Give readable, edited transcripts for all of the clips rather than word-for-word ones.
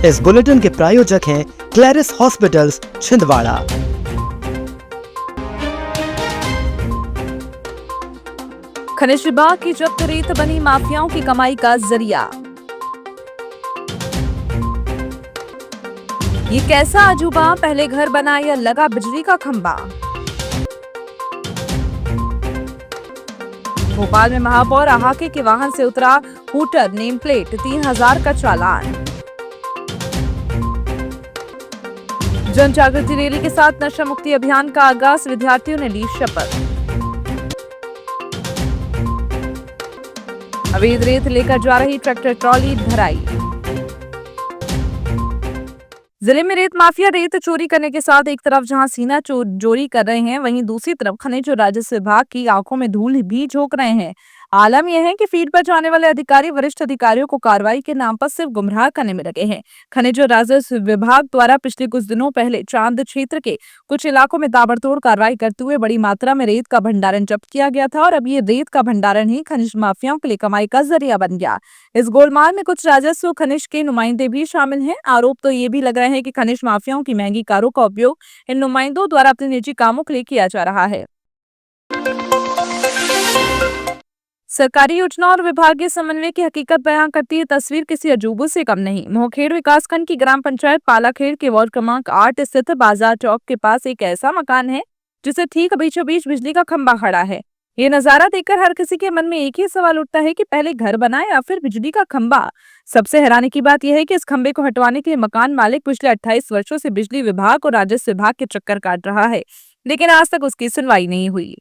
इस बुलेटिन के प्रायोजक हैं क्लैरिस हॉस्पिटल्स छिंदवाड़ा। खनिज विभाग की जब्त रेत बनी माफियाओं की कमाई का जरिया। ये कैसा अजूबा, पहले घर बना या लगा बिजली का खंभा। भोपाल में महापौर आहाके के वाहन से उतरा हूटर, नेम प्लेट, 3000 का चालान। जन जागृति रैली के साथ नशा मुक्ति अभियान का आगाज, विद्यार्थियों ने ली शपथ। अवैध रेत लेकर जा रही ट्रैक्टर ट्रॉली धराई। जिले में रेत माफिया रेत चोरी करने के साथ एक तरफ जहां सीना चोरी कर रहे हैं, वहीं दूसरी तरफ खनिज और राजस्व विभाग की आंखों में धूल भी झोंक रहे हैं। आलम यह है कि फील्ड पर जाने वाले अधिकारी वरिष्ठ अधिकारियों को कार्रवाई के नाम पर सिर्फ गुमराह करने में लगे हैं। खनिज और राजस्व विभाग द्वारा पिछले कुछ दिनों पहले चांद क्षेत्र के कुछ इलाकों में ताबड़तोड़ कार्रवाई करते हुए बड़ी मात्रा में रेत का भंडारण जब्त किया गया था और अब ये रेत का भंडारण ही खनिज माफियाओं के लिए कमाई का जरिया बन गया। इस गोलमाल में कुछ राजस्व खनिज के नुमाइंदे भी शामिल हैं। आरोप तो ये भी लग रहे हैं कि खनिज माफियाओं की महंगी कारों का उपयोग इन नुमाइंदों द्वारा अपने निजी कामों के लिए किया जा रहा है। सरकारी योजना और विभागीय समन्वय की हकीकत बयां करती है तस्वीर किसी अजूबे से कम नहीं। मोहखेड़ विकासखंड की ग्राम पंचायत पालाखेड़ के वार्ड क्रमांक 8 स्थित बाजार चौक के पास एक ऐसा मकान है जिसे ठीक बीचों बीच बिजली का खंभा खड़ा है। ये नजारा देखकर हर किसी के मन में एक ही सवाल उठता है कि पहले घर बनाए या फिर बिजली का खंभा। सबसे हैरानी की बात यह है कि इस खंभे को हटवाने के लिए मकान मालिक पिछले 28 वर्षों से बिजली विभाग और राजस्व विभाग के चक्कर काट रहा है, लेकिन आज तक उसकी सुनवाई नहीं हुई।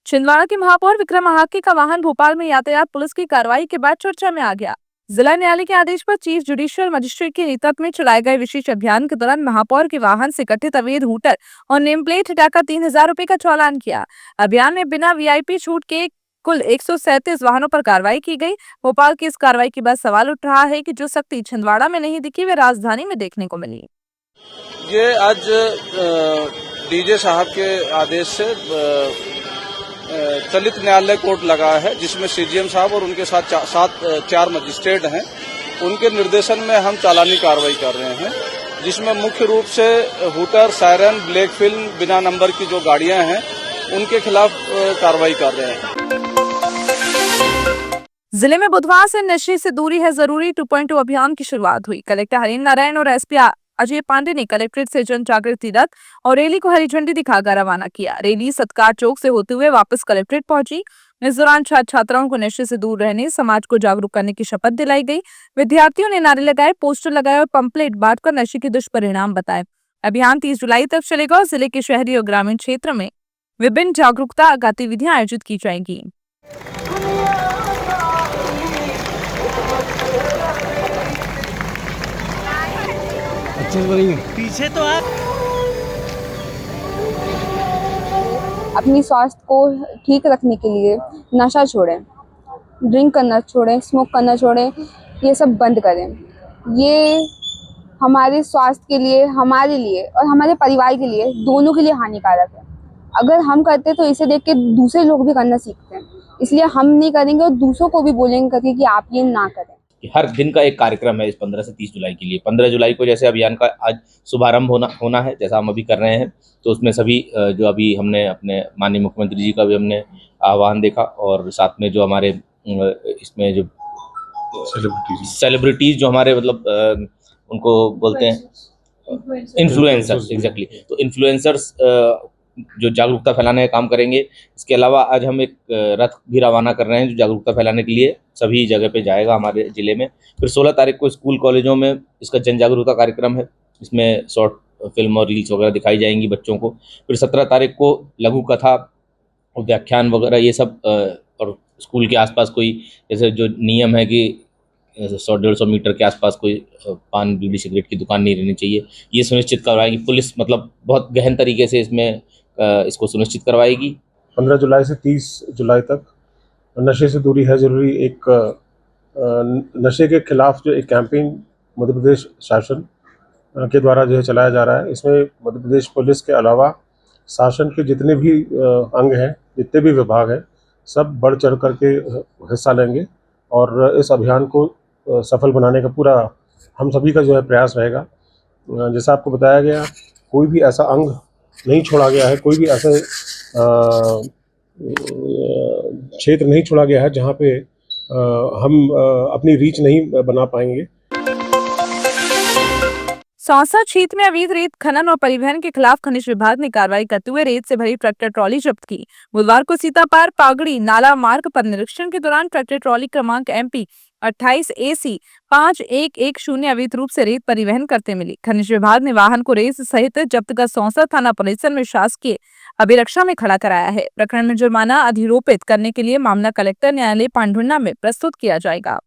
छिंदवाड़ा के महापौर विक्रम आहाके का वाहन भोपाल में यातायात पुलिस की कार्रवाई के बाद चर्चा में आ गया। जिला न्यायालय के आदेश पर चीफ जुडिशियल मजिस्ट्रेट के नेतृत्व में चलाए गए विशेष अभियान के दौरान महापौर के वाहन से कथित अवैध हूटर और नेम प्लेट हटाकर 3000 रुपए का चालान किया। अभियान में बिना वीआईपी छूट के कुल 137 वाहनों पर कार्रवाई की गई। भोपाल की इस कार्रवाई के बाद सवाल उठ रहा है कि जो सख्ती छिंदवाड़ा में नहीं दिखी वे राजधानी में देखने को मिली। ये आज डीजे साहब के आदेश से चलित न्यायालय कोर्ट लगा है, जिसमें सीजीएम साहब और उनके साथ चार मजिस्ट्रेट हैं। उनके निर्देशन में हम चालानी कार्रवाई कर रहे हैं, जिसमें मुख्य रूप से हूटर, सायरन, ब्लैक फिल्म, बिना नंबर की जो गाड़ियां हैं उनके खिलाफ कार्रवाई कर रहे हैं। जिले में बुधवार से नशे से दूरी है जरूरी 2.0 अभियान की शुरुआत हुई। कलेक्टर हरीन्द्र नारायण और एसपी अजय पांडे ने कलेक्ट्रेट से जन जागृति रथ और रैली को हरी झंडी दिखाकर रवाना किया। रैली सत्कार चौक से होते हुए वापस कलेक्ट्रेट पहुंची। इस दौरान छात्र छात्राओं को नशे से दूर रहने, समाज को जागरूक करने की शपथ दिलाई गई। विद्यार्थियों ने नारे लगाए, पोस्टर लगाए और पंपलेट बांटकर नशे के दुष्परिणाम बताए। अभियान 30 जुलाई तक चलेगा और जिले के शहरी और ग्रामीण क्षेत्र में विभिन्न जागरूकता गतिविधियां आयोजित की जाएंगी। पीछे तो आप अपनी स्वास्थ्य को ठीक रखने के लिए नशा छोड़ें, ड्रिंक करना छोड़ें, स्मोक करना छोड़ें, ये सब बंद करें। ये हमारे स्वास्थ्य के लिए, हमारे लिए और हमारे परिवार के लिए, दोनों के लिए हानिकारक है। अगर हम करते तो इसे देख के दूसरे लोग भी करना सीखते हैं, इसलिए हम नहीं करेंगे और दूसरों को भी बोलेंगे करके कि आप ये ना करें। हर दिन का एक कार्यक्रम है इस 15 से 30 जुलाई के लिए। 15 जुलाई को जैसे अभियान का आज शुभारंभ होना है, जैसा हम अभी कर रहे हैं, तो उसमें सभी जो अभी हमने अपने माननीय मुख्यमंत्री जी का भी हमने आह्वान देखा और साथ में जो हमारे इसमें जो सेलिब्रिटीज जो हमारे मतलब उनको बोलते हैं इन्फ्लुएंसर्स, एग्जैक्टली, तो इन्फ्लुएंसर्स जो जागरूकता फैलाने का काम करेंगे। इसके अलावा आज हम एक रथ भी रवाना कर रहे हैं जो जागरूकता फैलाने के लिए सभी जगह पे जाएगा हमारे ज़िले में। फिर 16 तारीख को स्कूल कॉलेजों में इसका जन जागरूकता कार्यक्रम है, इसमें शॉर्ट फिल्म और रील्स वगैरह दिखाई जाएंगी बच्चों को। फिर 17 तारीख को लघु कथा और व्याख्यान वगैरह ये सब, और स्कूल के आसपास कोई जैसे जो नियम है कि 100-150 मीटर के आसपास कोई पान, बीड़ी, सिगरेट की दुकान नहीं रहनी चाहिए, ये सुनिश्चित करवाएगी पुलिस। मतलब बहुत गहन तरीके से इसमें इसको सुनिश्चित करवाएगी। 15 जुलाई से 30 जुलाई तक नशे से दूरी है जरूरी एक नशे के खिलाफ जो एक कैंपेन मध्य प्रदेश शासन के द्वारा जो है चलाया जा रहा है। इसमें मध्य प्रदेश पुलिस के अलावा शासन के जितने भी अंग हैं, जितने भी विभाग हैं, सब बढ़ चढ़ करके हिस्सा लेंगे और इस अभियान को सफल बनाने का पूरा हम सभी का जो है प्रयास रहेगा। जैसा आपको बताया गया, कोई भी ऐसा अंग नहीं छोड़ा गया है, कोई भी ऐसा क्षेत्र नहीं छोड़ा गया है जहाँ पे हम अपनी रीच नहीं बना पाएंगे। सौंसा क्षेत्र में अवैध रेत खनन और परिवहन के खिलाफ खनिज विभाग ने कार्रवाई करते हुए रेत से भरी ट्रैक्टर ट्रॉली जब्त की। बुधवार को सीतापार पागड़ी नाला मार्ग पर निरीक्षण के दौरान ट्रैक्टर ट्रॉली क्रमांक MP 28 AC 5110 अवैध रूप से रेत परिवहन करते मिली। खनिज विभाग ने वाहन को रेत सहित जब्त कर सौंसा थाना परिसर में शासकीय अभिरक्षा में खड़ा कराया है। प्रकरण में जुर्माना अधिरोपित करने के लिए मामला कलेक्टर न्यायालय पांढुर्णा में प्रस्तुत किया जाएगा।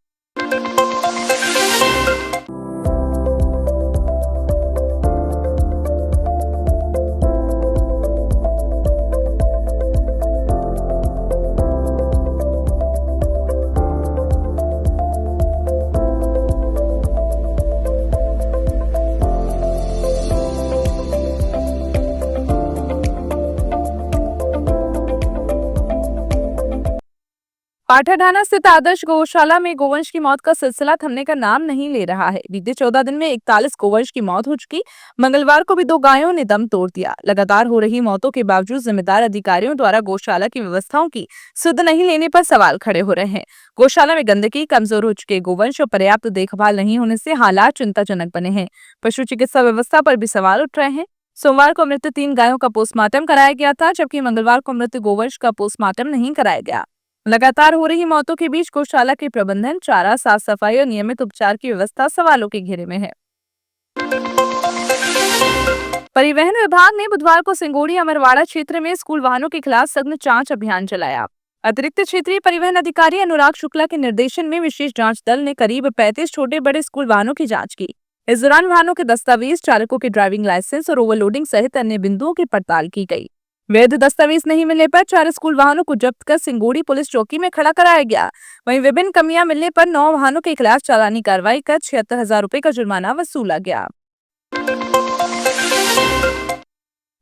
पाठाढाना स्थित आदर्श गौशाला में गोवंश की मौत का सिलसिला थमने का नाम नहीं ले रहा है। बीते 14 दिन में 41 गोवंश की मौत हो चुकी। मंगलवार को भी 2 गायों ने दम तोड़ दिया। लगातार हो रही मौतों के बावजूद जिम्मेदार अधिकारियों द्वारा गौशाला की व्यवस्थाओं की सुध नहीं लेने पर सवाल खड़े हो रहे हैं। गौशाला में गंदगी, कमजोर हो चुके गोवंश और पर्याप्त देखभाल नहीं होने से हालात चिंताजनक बने हैं। पशु चिकित्सा व्यवस्था पर भी सवाल उठ रहे हैं। सोमवार को मृत 3 गायों का पोस्टमार्टम कराया गया था, जबकि मंगलवार को मृत गोवंश का पोस्टमार्टम नहीं कराया गया। लगातार हो रही मौतों के बीच गौशाला के प्रबंधन, चारा, साफ सफाई और नियमित उपचार की व्यवस्था सवालों के घेरे में है। परिवहन विभाग ने बुधवार को सिंगोड़ी अमरवाड़ा क्षेत्र में स्कूल वाहनों के खिलाफ सघन जांच अभियान चलाया। अतिरिक्त क्षेत्रीय परिवहन अधिकारी अनुराग शुक्ला के निर्देशन में विशेष जांच दल ने करीब 35 छोटे बड़े स्कूल वाहनों की जांच की। इस दौरान वाहनों के दस्तावेज, चालकों के ड्राइविंग लाइसेंस और ओवरलोडिंग सहित अन्य बिंदुओं की पड़ताल की गई। वैध दस्तावेज नहीं मिलने पर 4 स्कूल वाहनों को जब्त कर सिंगोड़ी पुलिस चौकी में खड़ा कराया गया। वहीं विभिन्न कमियां मिलने पर 9 वाहनों के खिलाफ चालानी कार्रवाई कर 76,000 रुपए का जुर्माना वसूला गया।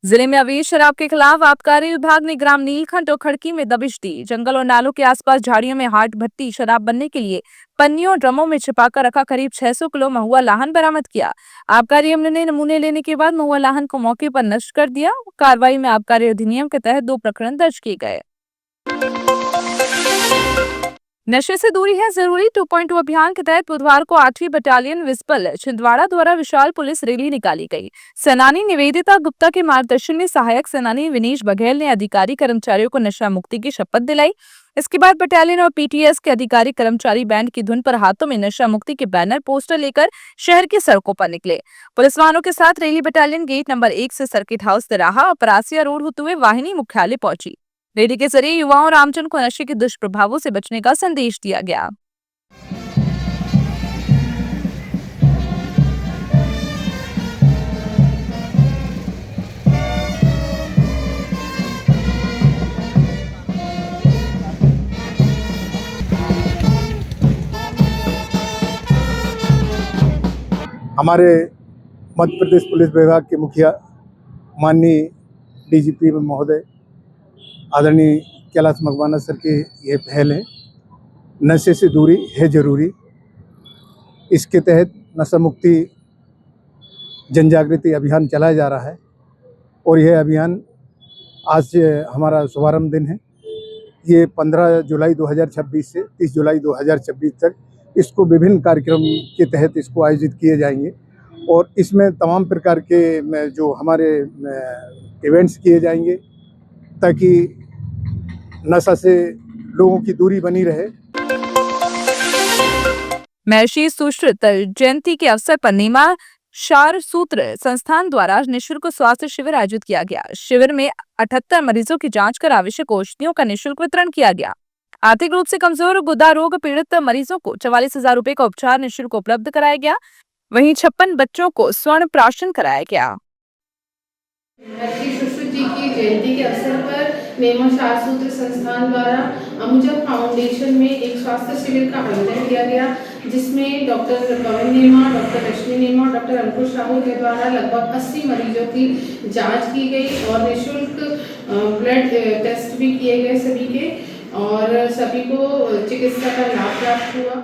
जिले में अवैध शराब के खिलाफ आबकारी विभाग ने ग्राम नीलखंड और खड़की में दबिश दी। जंगल और नालों के आसपास झाड़ियों में हाट भट्टी शराब बनने के लिए पन्नियों और ड्रमों में छिपाकर रखा करीब 600 किलो महुआ लाहन बरामद किया। आबकारी अमले ने नमूने लेने के बाद महुआ लाहन को मौके पर नष्ट कर दिया। कार्रवाई में आबकारी अधिनियम के तहत 2 प्रकरण दर्ज किए गए। नशे से दूरी है जरूरी 2.2 अभियान के तहत बुधवार को 8वीं बटालियन विस्पल छिंदवाड़ा द्वारा विशाल पुलिस रैली निकाली गई। सेनानी निवेदिता गुप्ता के मार्गदर्शन में सहायक सेनानी विनेश बघेल ने अधिकारी कर्मचारियों को नशा मुक्ति की शपथ दिलाई। इसके बाद बटालियन और PTS के अधिकारी कर्मचारी बैंड की धुन पर हाथों में नशा मुक्ति के बैनर पोस्टर लेकर शहर की सड़कों पर निकले। पुलिस वाहनों के साथ रैली बटालियन गेट नंबर 1 से सर्किट हाउस तिराहा और परासिया रोड होते हुए वाहिनी मुख्यालय पहुंची। रैली के जरिए युवाओं और आमजन को नशे के दुष्प्रभावों से बचने का संदेश दिया गया। हमारे मध्य प्रदेश पुलिस विभाग के मुखिया माननीय DGP महोदय आदरणीय कैलाश मकवाना सर की ये पहल है। नशे से दूरी है जरूरी। इसके तहत नशा मुक्ति जन जागृति अभियान चलाया जा रहा है और यह अभियान आज से हमारा शुभारंभ दिन है। ये 15 जुलाई 2026 से 30 जुलाई 2026 तक इसको विभिन्न कार्यक्रम के तहत इसको आयोजित किए जाएंगे और इसमें तमाम प्रकार के जो हमारे इवेंट्स किए जाएंगे ताकि नशा से लोगों की दूरी बनी रहे। महर्षि सुश्रुत जयंती के अवसर पर नीमा शार सूत्र संस्थान द्वारा निःशुल्क स्वास्थ्य शिविर आयोजित किया गया। शिविर में 78 मरीजों की जांच कर आवश्यक औषधियों का निःशुल्क वितरण किया गया। आर्थिक रूप से कमजोर गुदा रोग पीड़ित मरीजों को 44,000 रुपए का उपचार निःशुल्क उपलब्ध कराया गया। वहीं 56 बच्चों को स्वर्ण प्राशन कराया गया। महर्षि सुश्रुत जी की जयंती के अवसर पर नेमा शार सूत्र संस्थान द्वारा अमुजा फाउंडेशन में एक स्वास्थ्य शिविर का आयोजन किया गया, जिसमें डॉक्टर पवन नेमा, डॉक्टर रश्मि नेमा और डॉक्टर अंकुश साहू के द्वारा लगभग 80 मरीजों की जांच की गई और निःशुल्क ब्लड टेस्ट भी किए गए सभी के और सभी को चिकित्सा का लाभ प्राप्त हुआ।